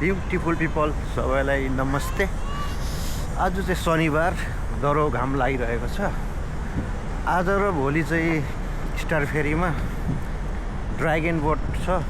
ब्युटिफुल पिपल सबैलाई नमस्ते। आज चाहिँ शनिबार दरो घाम लागिरहेको छ। आज र भोलि चाहिँ स्टार फेरीमा ड्रागन बोट छ।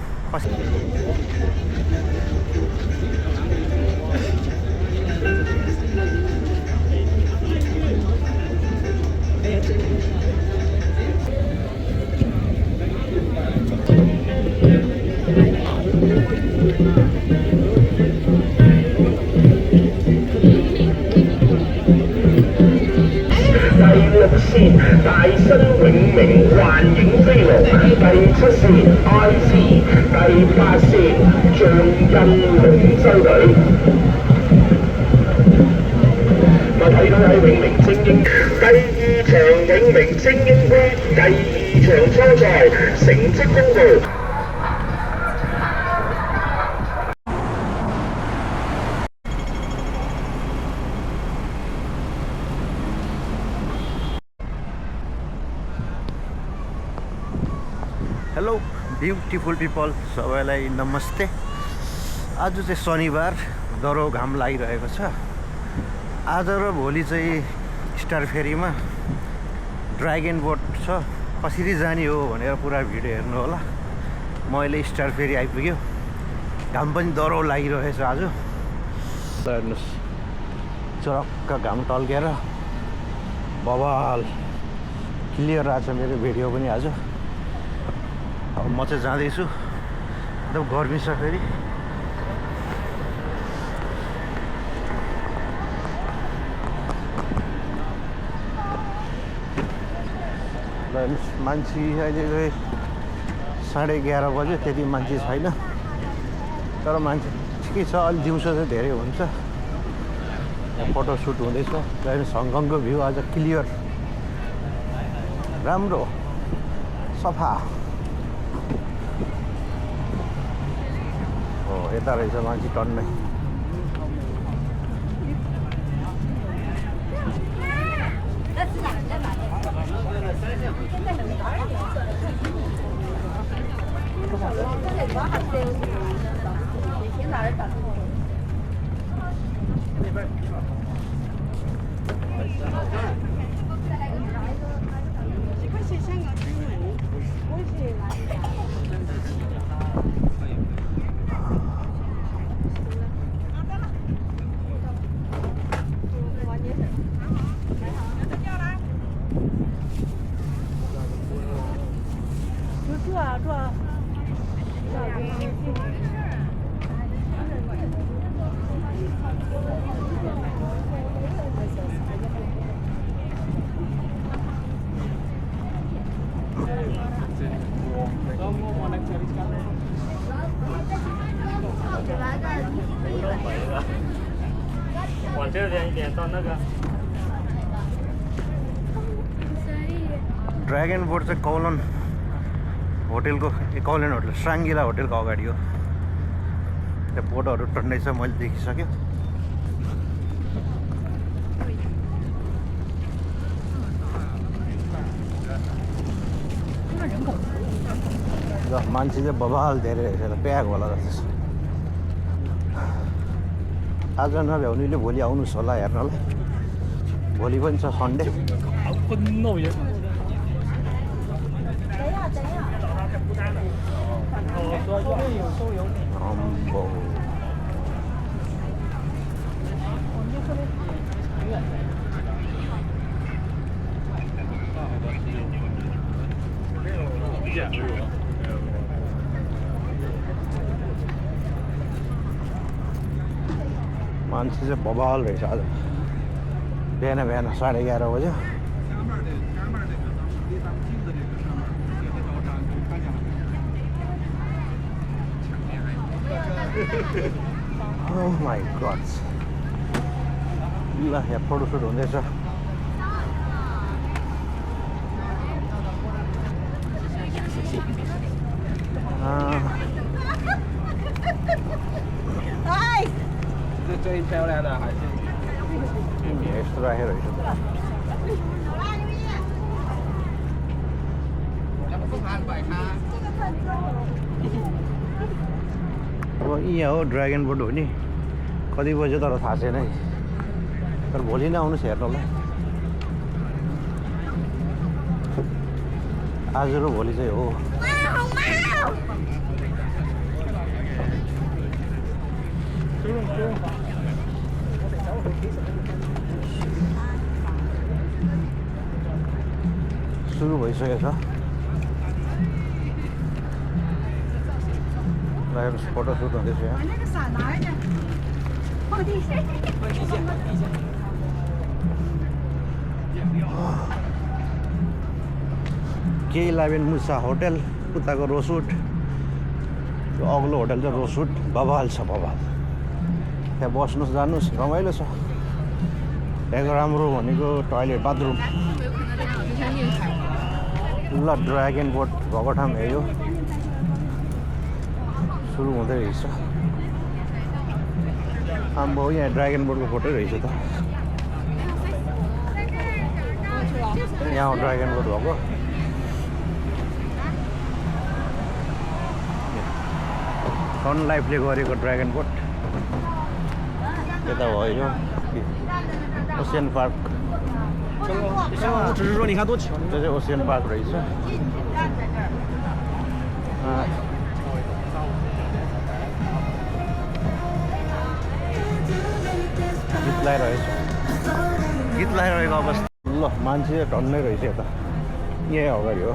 大新永明幻影飛龍，第7線 IC， 第8線象印龍舟隊。我睇到喺永明精英第2場永明精英杯第2場初賽成績公佈。हेलो ब्युटिफुल पिपल सबैलाई नमस्ते। आज चाहिँ शनिबार दरो घाम लागिरहेको छ। आज र भोलि चाहिँ स्टार फेरीमा ड्रागन बोट छ। कसरी जाने हो भनेर पुरा भिडियो हेर्नु होला। म अहिले स्टार फेरी आइपुग्यो। घाम पनि दरो लागिरहेछ आज। हेर्नुहोस् चरक्क घाम टल्केर बवाल क्लियर आएको छ मेरो भिडियो पनि आज। अब म चाहिँ जाँदैछु। एकदम गर्मी छ फेरि। मान्छे अहिले 11:30 बज्यो, त्यति मान्छे छैन। तर मान्छे ठिकै छ। अलि दिउँसो चाहिँ धेरै हुन्छ। यहाँ फोटोसुट हुँदैछ। हङकङको भ्यू आज क्लियर, राम्रो सफा। यता रहेछ मान्छे टन्नै। ड्रागन बोट चाहिँ कौलन होटेलको कौलन होटल साङ्गिला होटेलको अगाडि हो। त्यहाँ बोटहरू टन्नै छ, मैले देखिसक्यो। मान्छे चाहिँ बबाल धेरै रहेछ, प्याक होला जस्तो छ। आज नभ्याउनेले भोलि आउनुहोस् होला हेर्नलाई। भोलि पनि छ सन्डे। मान्छे चाहिँ बबाल रहेछ आज। बिहान 11:30 बज्यो। Oh my God. ल यहाँ फोटोसुट हुँदैछ। यस्तो राखेर रहेछ। अब यहाँ हो ड्रागन बोट हो नि कति बज्यो तर थाहा छैन है तर भोलि नै आउनुहोस् हेर्नलाई आज र भोलि चाहिँ हो सुरु भइसकेको छ फोटो सुट हुँदैछ यहाँ K11 मुसा होटल उताको रोसुट त्यो अग्लो होटल चाहिँ रोसुट बवाल छ बवाल त्यहाँ बस्नुहोस् जानुहोस् रमाइलो छ त्यहाँको राम्रो भनेको टोयलेट बाथरुम ल ड्रागन बोट भएको ठाउँ हेऱ्यो सुरु हुँदै रहेछ आम्बो यहाँ ड्रागन बोटको फोटो रहेछ त यहाँ ड्रागन बोट भएको सन लाइफले गरेको ड्रागन बोट यता भयो ओसियन पार्क त्यो चाहिँ ओसियन पार्क रहेछ गीत लगाइरहेको अवस्था ल मान्छे टन्नै रहेछ यता यहीँ अगाडि हो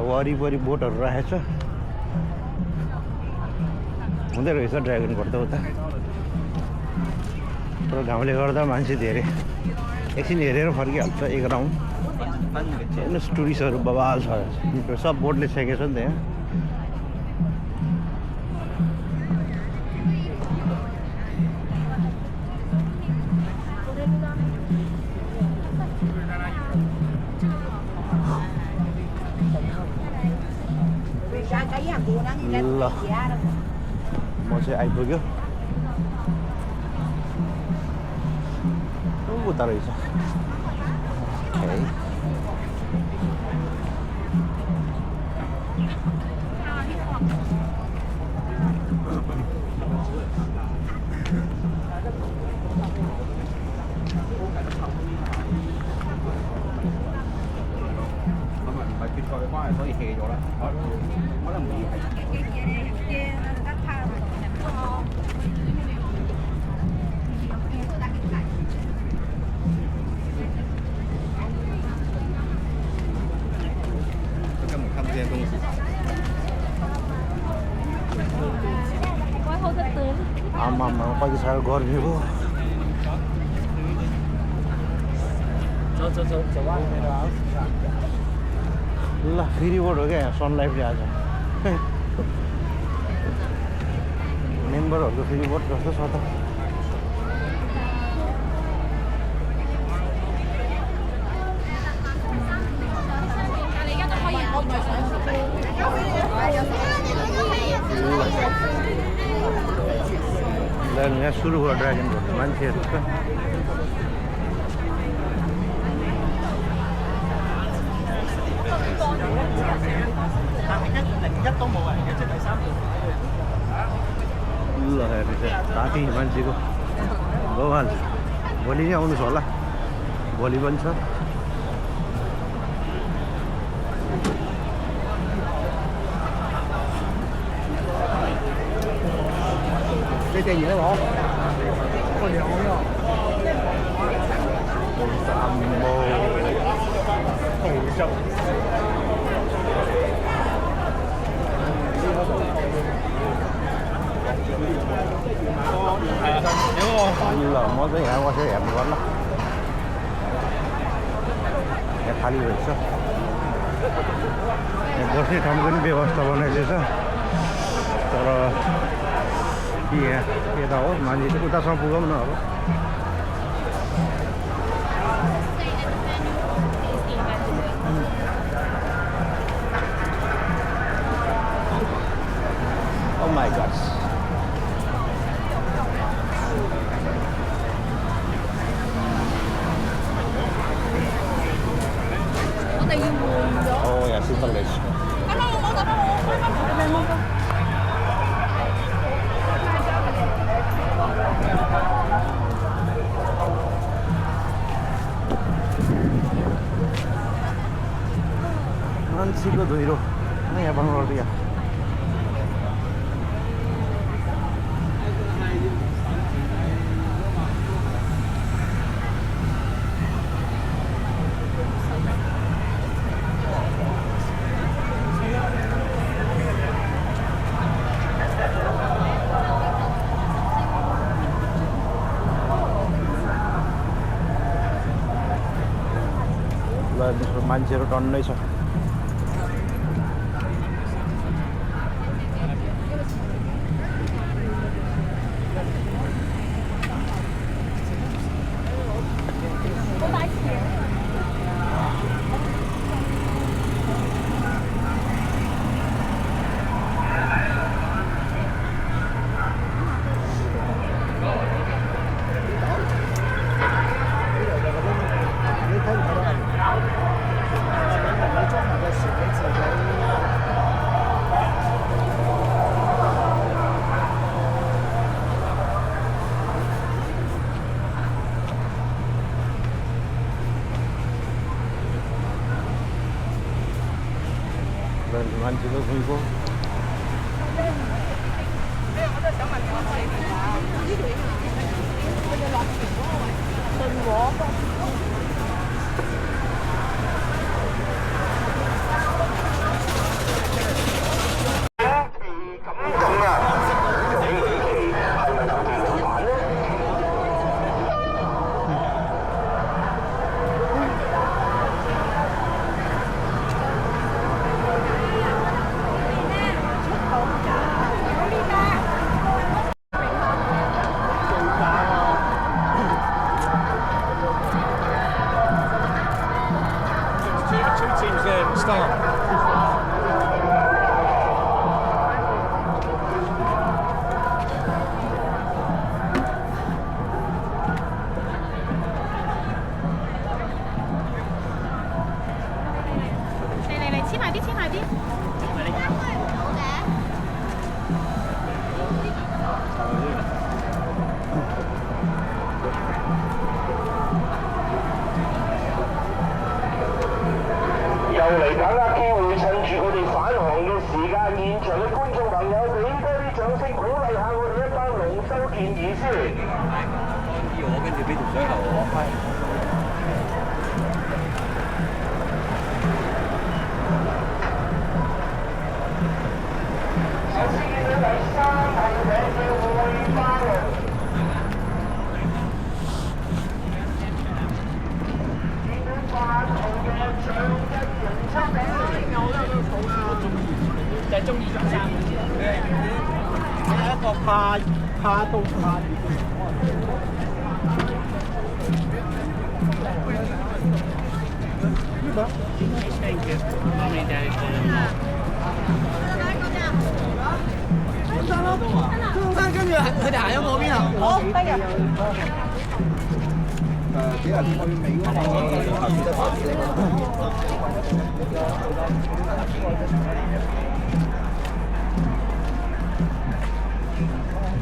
वरिपरि बोटहरू राखेको छ हुँदै रहेछ ड्रागन बोट त उता तर घामले गर्दा मान्छे धेरै एकछिन हेरेर फर्किहाल्छ एक राउन्ड हेर्नुहोस् टुरिस्टहरू बवाल छ सब बोटले छेकेको छ नि त यहाँ ल म चाहिँ आइपुग्यो उता रहेछ आमामा कति साह्रो गर्मी हो ल फेरि बोट हो क्या सन लाइफले आज मेम्बरहरूको फेरि बोट जस्तो छ त यहाँ सुरु भयो ड्रागन बोट मान्छेहरू छ ल हेर्नुहोस् ताती मान्छेको बवाल भोलि नै आउनुहोस् होला भोलि पनि छ ल म चाहिँ यहाँ बसेर हेर्नु पर्ला यहाँ खाली रहेछ यहाँ बस्ने ठाउँ पनि व्यवस्था बनाइदिएछ तर यहाँ यता हो मान्छे चाहिँ उतासम्म पुगौँ न अब Oh my gosh. 哦，也是得嚟。मान्छेको धुइरो यहाँ बङ्गलोरिया मान्छेहरू टन्नै छ मान्छेको भुइँको又嚟把握機會，趁住佢哋返航嘅時間，現場嘅觀眾朋友俾多啲掌聲鼓勵下我哋一班龍舟建議先。我跟住俾條水喉我批。首先見到第三係名叫會花龍。就係中意着衫嗰啲。有一個怕到怕熱嘅。呢個中山咯，中山跟住佢哋行咗嗰邊啊。好，得嘅。幾人去尾嗰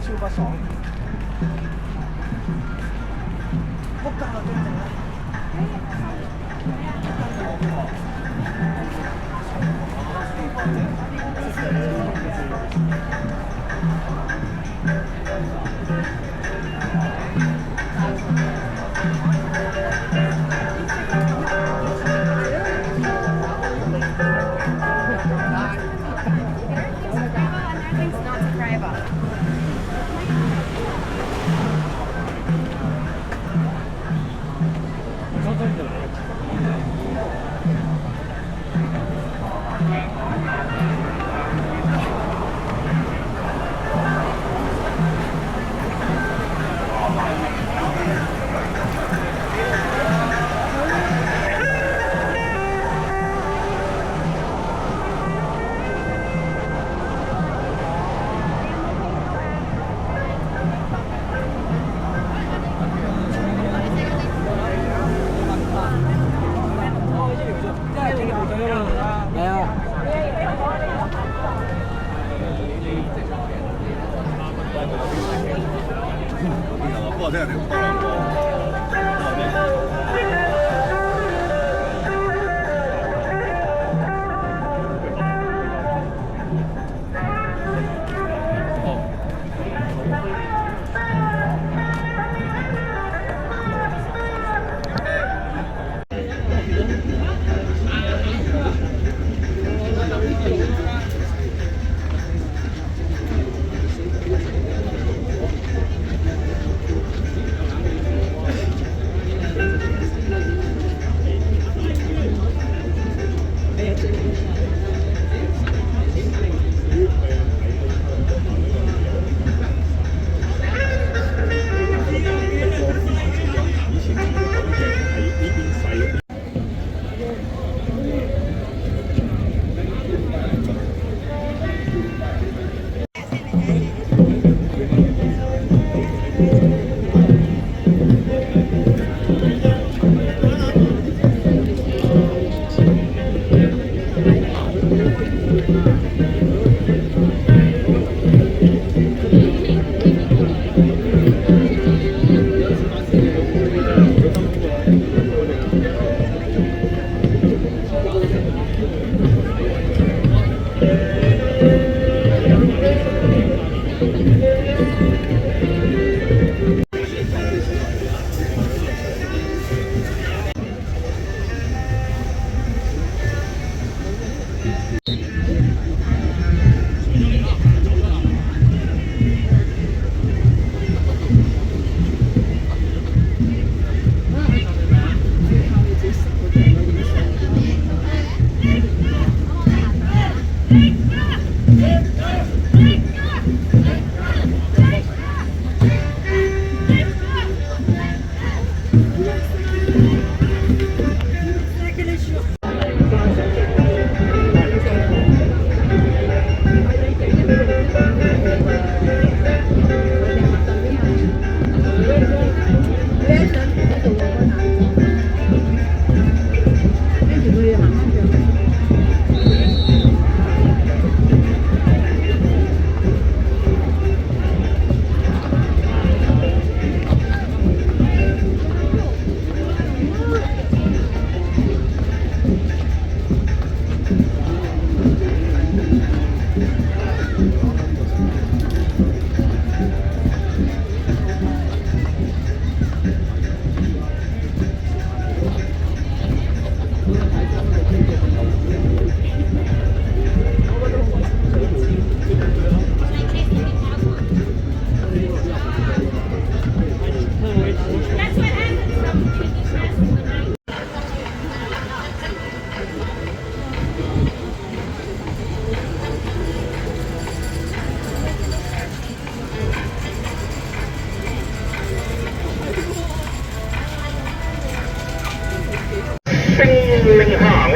超不爽，仆街啊！真正我聽人哋咁多兩個。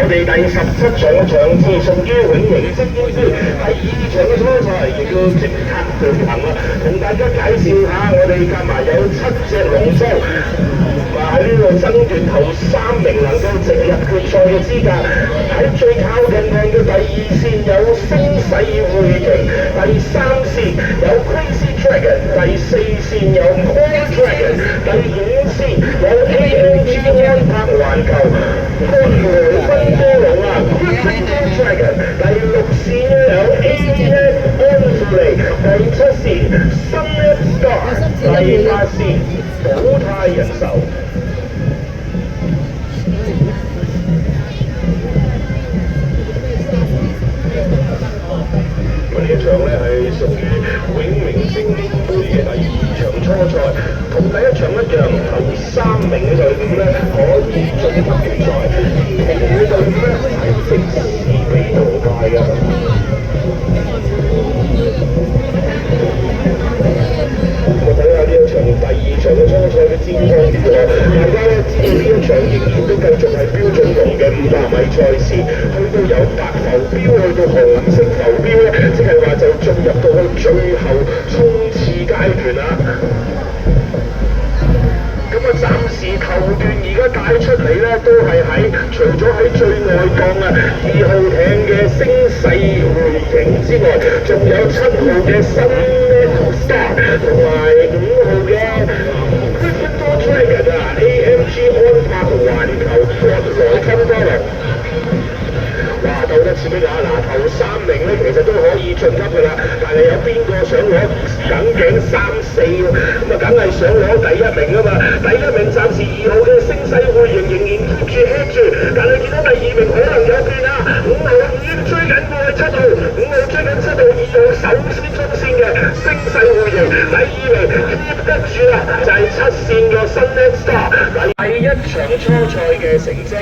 我哋第17場嘅場次屬於永榮升天師，第2場嘅初賽亦都即刻舉行啦。同大家介紹下，我哋夾埋有7隻龍舟，喺呢度爭奪頭3名能夠直入決賽嘅資格。喺最靠近岸嘅第2線有聲勢匯瓊，第3線有 Crazy Dragon， 第4線有 Core Dragon， 第5線有 8th Jun 拍環球。看來新波龍啊 ，Crazy Dragon， 第6線有 8th Jun， 第7線 7th Star， 第8線寶泰人壽。呢一場咧係屬於永明升天杯嘅第2場初賽，同第1場一樣，頭3名嘅隊伍咧可以晉級決賽，其餘嘅隊伍咧係即時被淘汰嘅。我睇下呢一場第2場嘅初賽嘅戰況如何，大家咧知道呢一場仍然都繼續係標準龍嘅500米賽事，去到由白浮標去到紅色浮標咧，即係話就進入到去最後衝刺階段啦。咁啊，暫時頭段而家帶出嚟咧，都係除咗喺最外檔啊2號艇嘅聲勢匯瓊之外，仲有7號嘅7th Star 同埋5號嘅安柏環球國來金多倫。哇，鬥得刺激啊！嗱，頭3名咧其實都可以晉級㗎啦，但係有邊個想攞梗頸3、4喎？咁啊，梗係想攞第1名啊嘛！第1名暫時2號嘅聲勢匯形仍然 keep 住 head 住，但係見到第2名可能有變啊！5號已經追緊過去7號，5號追緊7號，2號首先衝線嘅聲勢匯形，第2名 keep 得住啦，就係7線嘅 7th Star。第1場初賽嘅成績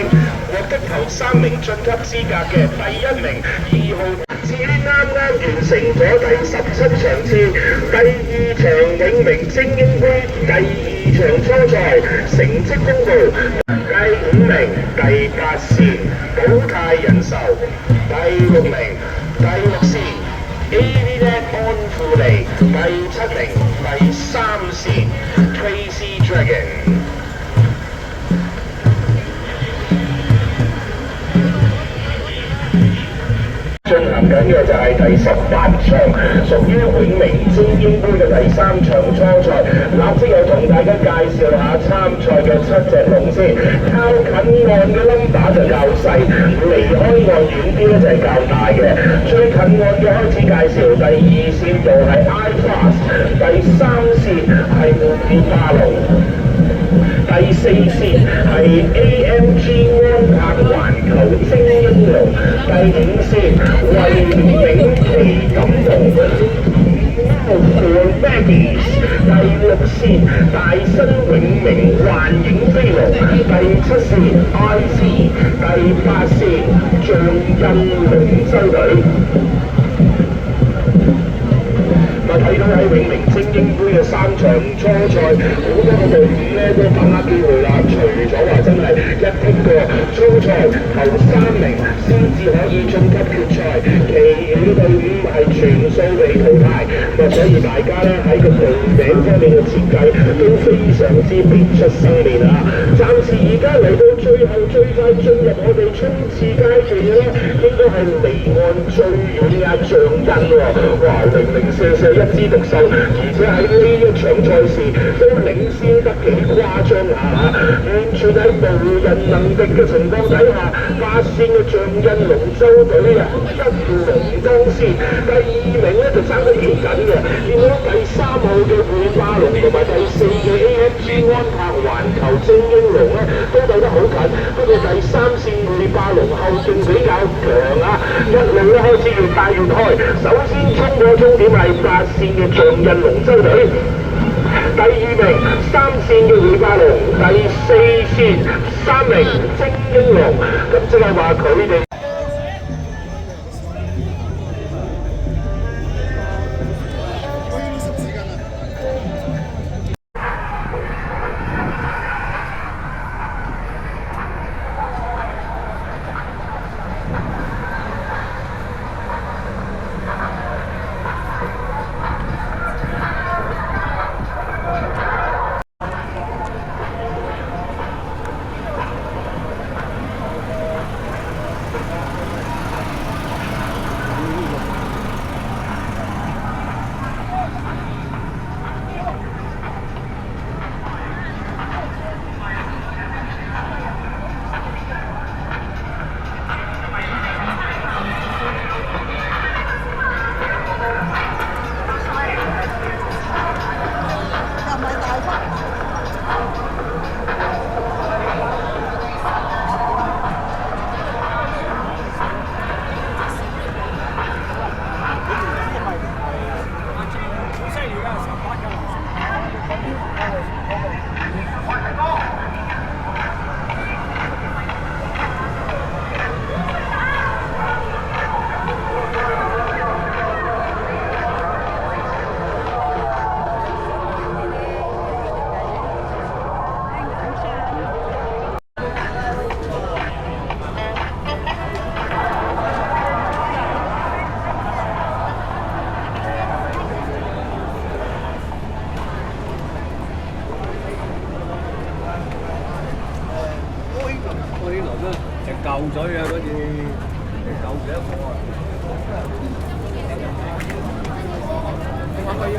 獲得頭3名晉級資格嘅第1名2號，至於啱啱完成咗第17場次第2場永明精英杯第2場初賽成績公佈，第5名第8線寶泰人壽，第6名第6線 AVNet 安富利，第7名第3線 Crazy Dragon。進行緊嘅就係第18場，屬於永明精英杯嘅第3場初賽。立即又同大家介紹下參賽嘅7隻龍先。靠近岸嘅 number 就較細，離開岸遠啲咧就係較大嘅。最近岸嘅開始介紹，第2線就係 iFast， 第3線係活鐵霸龍。第4線係 AMG 安柏環球精英龍，第5線惠永奇錦龍 for Baggies， 第6線大新永明幻影飛龍，第7線 IC， 第8線象印龍舟隊。睇到喺永明精英杯嘅3場初賽，好多個隊伍咧都把握機會啦。除咗話真係一剔過初賽頭3名先至可以晉級決賽，其餘嘅隊伍係全數被淘汰。咁所以大家咧喺個隊名方面嘅設計都非常之別出生面啊！暫時而家嚟到最後最快進入我哋衝刺階段嘅咧，應該係離岸最遠嘅象印喎。哇，零零舍舍一枝獨秀，而且喺呢一場賽事都領先得幾誇張下，完全喺無人能敵嘅情況底下，8線嘅象印龍舟隊啊一龍當先，第2名咧就爭得幾緊嘅，見到第3號嘅匯霸龍同埋第4嘅 AMG 安柏環球精英龍咧都鬥得好緊，不過第3線匯霸龍後勁比較強啊，一路咧開始越帶越開，首先衝過終點係8線嘅象印龍舟隊，第2名3線嘅匯霸龍，第4線3名精英龍，咁即係話佢哋。舊水啊嗰啲，舊幾多個啊？揾個嘢。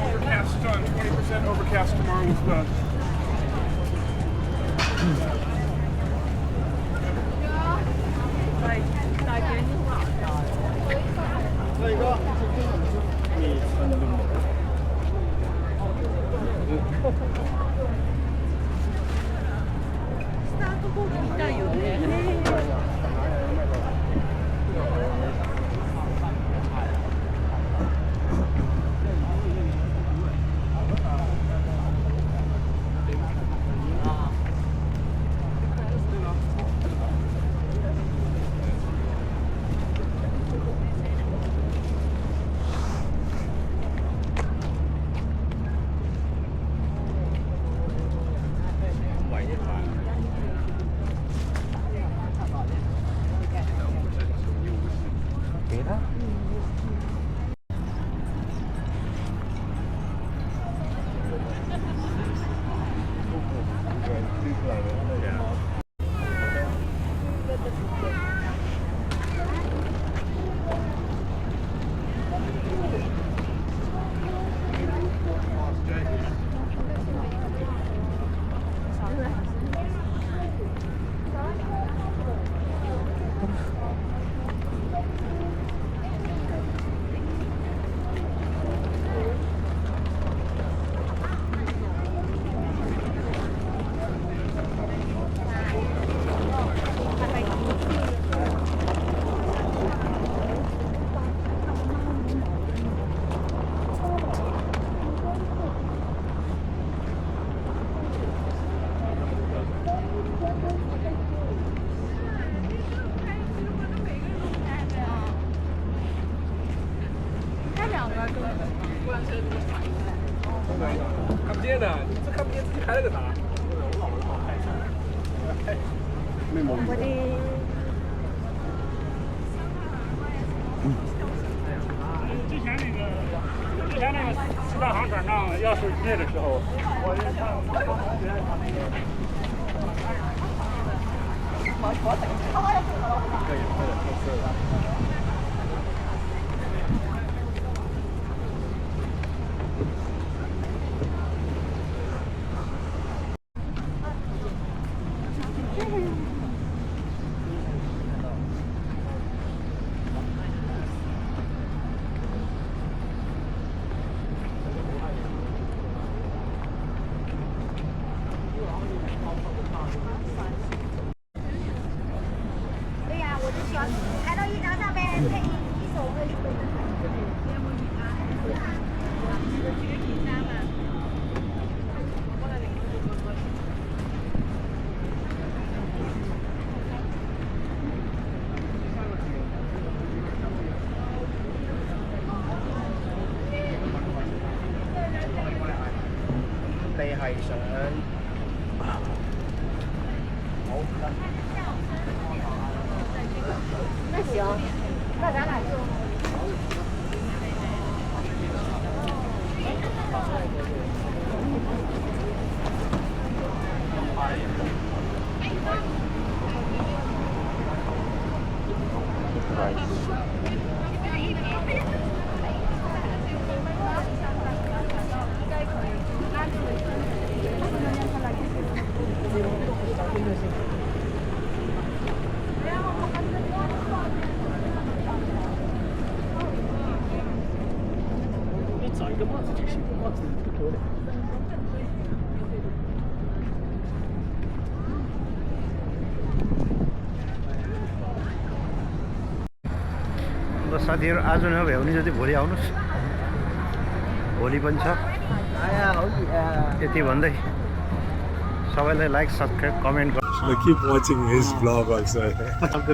Overcast on 20% overcast tomorrow with the.看不见的，你这看不见，自己拍了个啥？没毛病。之前那个四大行转账要收机的时候，对呀，我就喜欢拍到一张上面配一手和一个。你係想那行，那咱俩就。你找一个帽子就行，帽子不多的。ल साथीहरू आज नभए भने जति भोलि आउनुहोस्, भोलि पनि छ। यति भन्दै सबैलाई लाइक सब्सक्राइब कमेन्ट गर्नु। Keep watching his vlog also.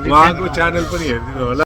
उहाँको च्यानल पनि हेरिदिनु होला।